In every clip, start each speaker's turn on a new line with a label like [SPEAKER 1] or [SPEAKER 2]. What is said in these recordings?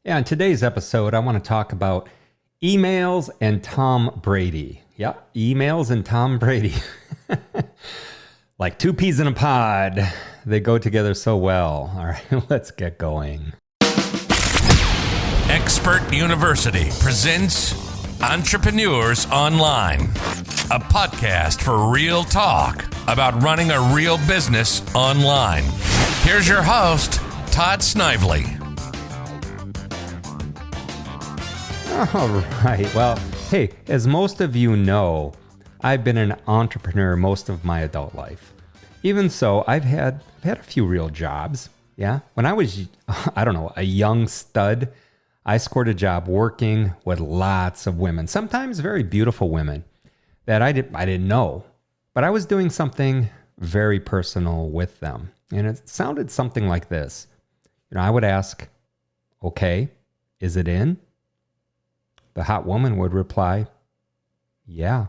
[SPEAKER 1] Yeah, in today's episode, I want to talk about emails and Tom Brady. Yeah, emails and Tom Brady. Like two peas in a pod. They go together so well. All right, let's get going.
[SPEAKER 2] Expert University presents Entrepreneurs Online, a podcast for real talk about running a real business online. Here's your host, Todd Snively.
[SPEAKER 1] All right. Well, hey, as most of you know, I've been an entrepreneur most of my adult life. Even so, I've had a few real jobs. Yeah. When I was, a young stud, I scored a job working with lots of women, sometimes very beautiful women that I didn't know, but I was doing something very personal with them. And it sounded something like this. I would ask, okay, is it in? The hot woman would reply, yeah.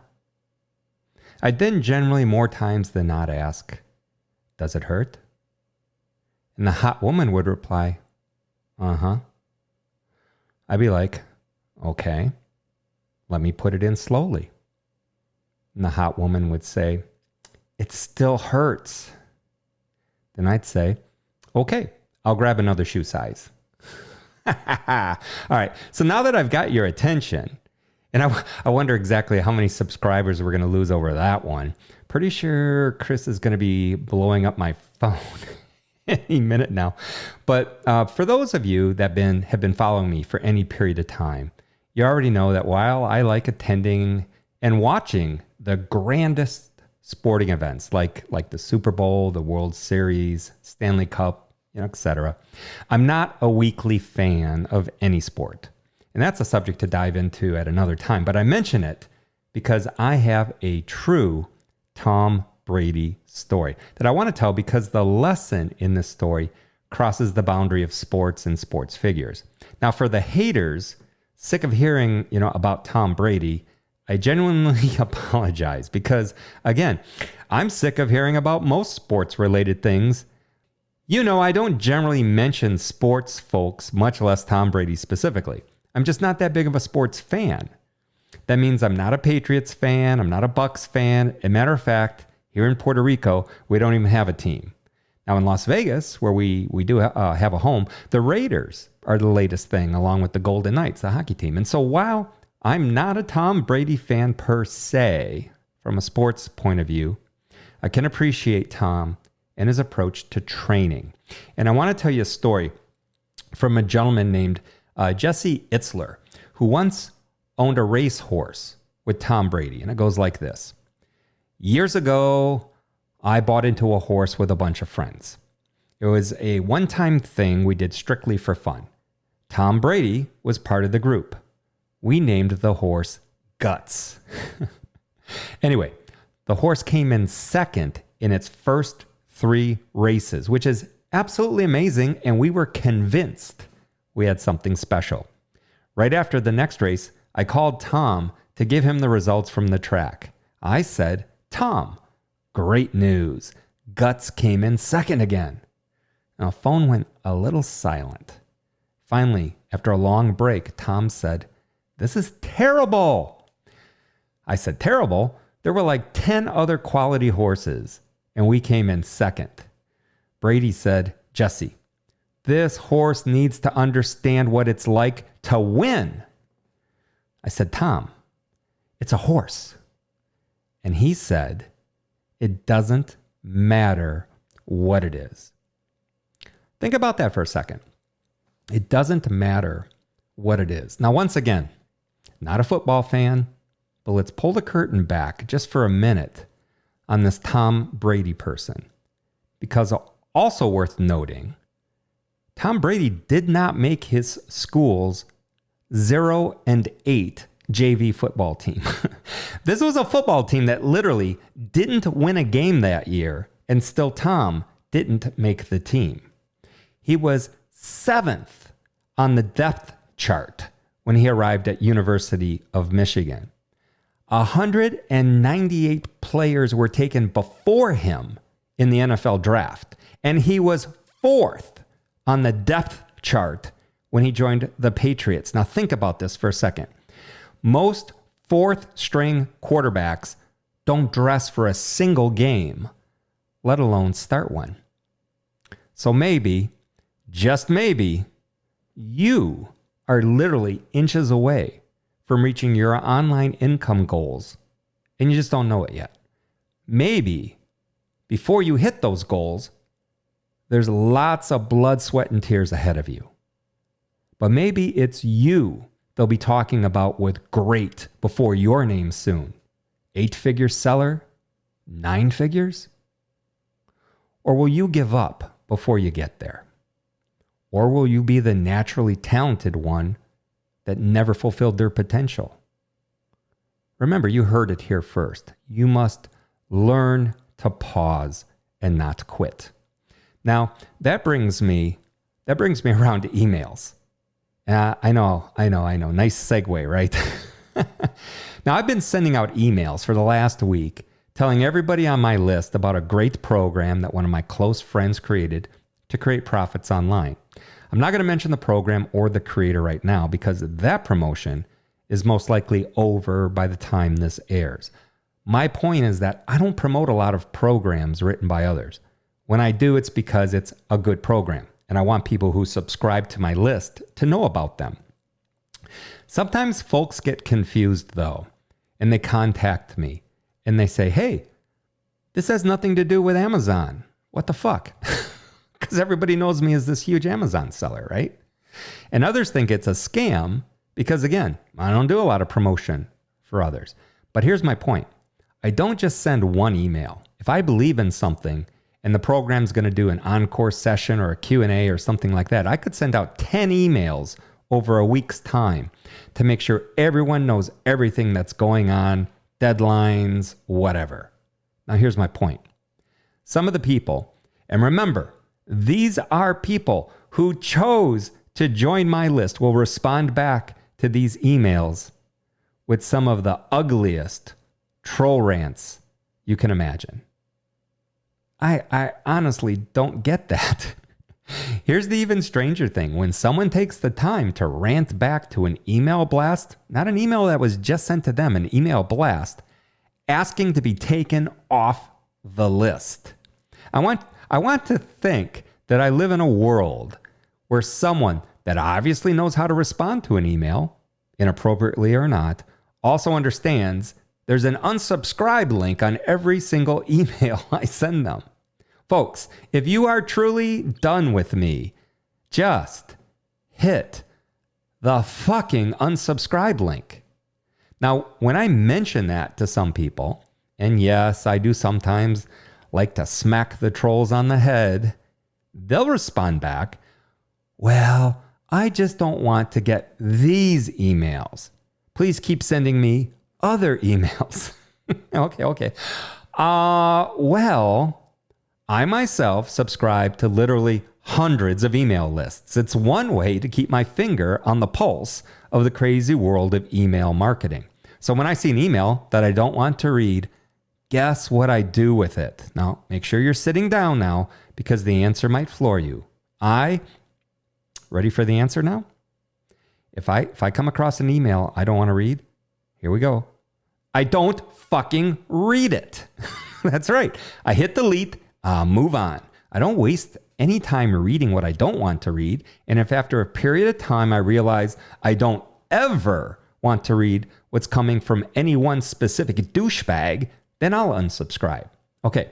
[SPEAKER 1] I'd then generally more times than not ask, does it hurt? And the hot woman would reply, uh-huh. I'd be like, okay, let me put it in slowly. And the hot woman would say, it still hurts. Then I'd say, okay, I'll grab another shoe size. All right. So now that I've got your attention, and I wonder exactly how many subscribers we're going to lose over that one. Pretty sure Chris is going to be blowing up my phone any minute now. But for those of you that have been following me for any period of time, you already know that while I like attending and watching the grandest sporting events like the Super Bowl, the World Series, Stanley Cup, etc., I'm not a weekly fan of any sport. And that's a subject to dive into at another time. But I mention it because I have a true Tom Brady story that I want to tell because the lesson in this story crosses the boundary of sports and sports figures. Now, for the haters sick of hearing, about Tom Brady, I genuinely apologize because, again, I'm sick of hearing about most sports-related things. I don't generally mention sports folks, much less Tom Brady specifically. I'm just not that big of a sports fan. That means I'm not a Patriots fan. I'm not a Bucks fan. As a matter of fact, here in Puerto Rico, we don't even have a team. Now in Las Vegas, where we do have a home, the Raiders are the latest thing, along with the Golden Knights, the hockey team. And so while I'm not a Tom Brady fan per se, from a sports point of view, I can appreciate Tom and his approach to training. And I want to tell you a story from a gentleman named Jesse Itzler, who once owned a racehorse with Tom Brady. And it goes like this. Years ago, I bought into a horse with a bunch of friends. It was a one-time thing we did strictly for fun. Tom Brady was part of the group. We named the horse Guts. Anyway, the horse came in second in its first 3 races, which is absolutely amazing, and we were convinced we had something special. Right after the next race, I called Tom to give him the results from the track. I said, Tom, great news. Guts came in second again. Now, the phone went a little silent. Finally, after a long break, Tom said, this is terrible. I said, terrible? There were like 10 other quality horses, and we came in second. Brady said, Jesse, this horse needs to understand what it's like to win. I said, Tom, it's a horse. And he said, it doesn't matter what it is. Think about that for a second. It doesn't matter what it is. Now, once again, not a football fan, but let's pull the curtain back just for a minute on this Tom Brady person. Because also worth noting, Tom Brady did not make his school's 0-8 JV football team. This was a football team that literally didn't win a game that year, and still Tom didn't make the team. He was 7th on the depth chart when he arrived at University of Michigan. 198 players were taken before him in the NFL draft, and he was 4th on the depth chart when he joined the Patriots. Now think about this for a second. Most fourth string quarterbacks don't dress for a single game, let alone start one. So maybe, just maybe, you are literally inches away from reaching your online income goals, and you just don't know it yet. Maybe before you hit those goals, there's lots of blood, sweat, and tears ahead of you. But maybe it's you they'll be talking about with great before your name soon. 8-figure seller? 9 figures? Or will you give up before you get there? Or will you be the naturally talented one that never fulfilled their potential? Remember, you heard it here first. You must learn to pause and not quit. Now, that brings me around to emails. I know. Nice segue, right? Now, I've been sending out emails for the last week telling everybody on my list about a great program that one of my close friends created to create profits online. I'm not going to mention the program or the creator right now because that promotion is most likely over by the time this airs. My point is that I don't promote a lot of programs written by others. When I do, it's because it's a good program, and I want people who subscribe to my list to know about them. Sometimes folks get confused, though, and they contact me, and they say, hey, this has nothing to do with Amazon. What the fuck? Because everybody knows me as this huge Amazon seller, right? And others think it's a scam because, again, I don't do a lot of promotion for others. But here's my point. I don't just send one email. If I believe in something and the program's going to do an encore session or a Q&A or something like that, I could send out 10 emails over a week's time to make sure everyone knows everything that's going on, deadlines, whatever. Now, here's my point. Some of the people, and remember, these are people who chose to join my list, will respond back to these emails with some of the ugliest troll rants you can imagine. I honestly don't get that. Here's the even stranger thing. When someone takes the time to rant back to an email blast, not an email that was just sent to them, an email blast, asking to be taken off the list. I want to think that I live in a world where someone that obviously knows how to respond to an email, inappropriately or not, also understands there's an unsubscribe link on every single email I send them. Folks, if you are truly done with me, just hit the fucking unsubscribe link. Now, when I mention that to some people, and yes, I do sometimes like to smack the trolls on the head, they'll respond back, well, I just don't want to get these emails. Please keep sending me other emails. Okay. Well, I myself subscribe to literally hundreds of email lists. It's one way to keep my finger on the pulse of the crazy world of email marketing. So when I see an email that I don't want to read, guess what I do with it? Now, make sure you're sitting down now because the answer might floor you. Ready for the answer now? If I come across an email I don't want to read, here we go. I don't fucking read it. That's right. I hit delete, move on. I don't waste any time reading what I don't want to read. And if after a period of time I realize I don't ever want to read what's coming from any one specific douchebag, then I'll unsubscribe. Okay.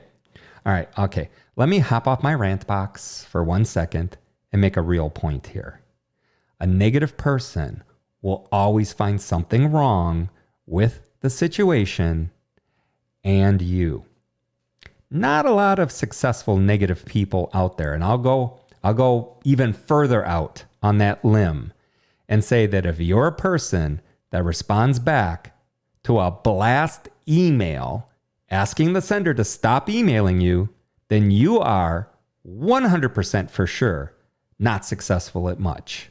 [SPEAKER 1] All right. Okay. Let me hop off my rant box for 1 second and make a real point here. A negative person will always find something wrong with the situation and you. Not a lot of successful negative people out there. And I'll go even further out on that limb and say that if you're a person that responds back to a blast email asking the sender to stop emailing you, then you are 100% for sure not successful at much.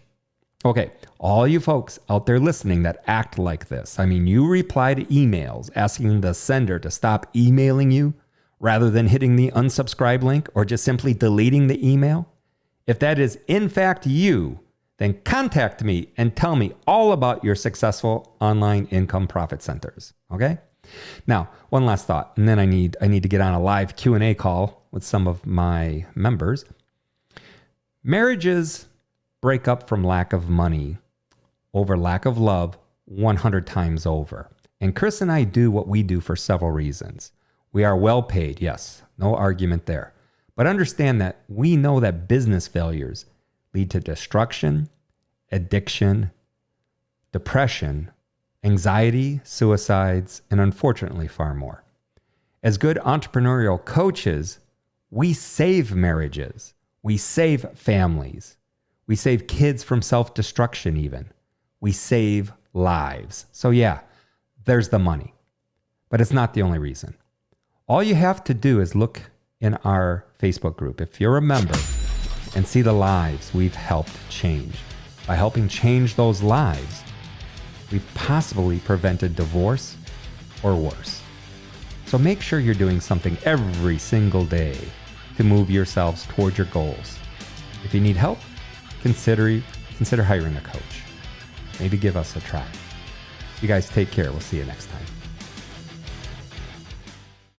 [SPEAKER 1] Okay, all you folks out there listening that act like this, I mean, you reply to emails asking the sender to stop emailing you rather than hitting the unsubscribe link or just simply deleting the email. If that is in fact you, then contact me and tell me all about your successful online income profit centers. Okay? Now, one last thought, and then I need to get on a live Q&A call with some of my members. Marriages break up from lack of money over lack of love 100 times over. And Chris and I do what we do for several reasons. We are well paid, yes, no argument there. But understand that we know that business failures lead to destruction, addiction, depression, anxiety, suicides, and unfortunately far more. As good entrepreneurial coaches, we save marriages, we save families, we save kids from self-destruction even. We save lives. So yeah, there's the money. But it's not the only reason. All you have to do is look in our Facebook group, if you're a member, and see the lives we've helped change. By helping change those lives, we've possibly prevented divorce or worse. So make sure you're doing something every single day to move yourselves towards your goals. If you need help, consider hiring a coach. Maybe give us a try. You guys take care. We'll see you next time.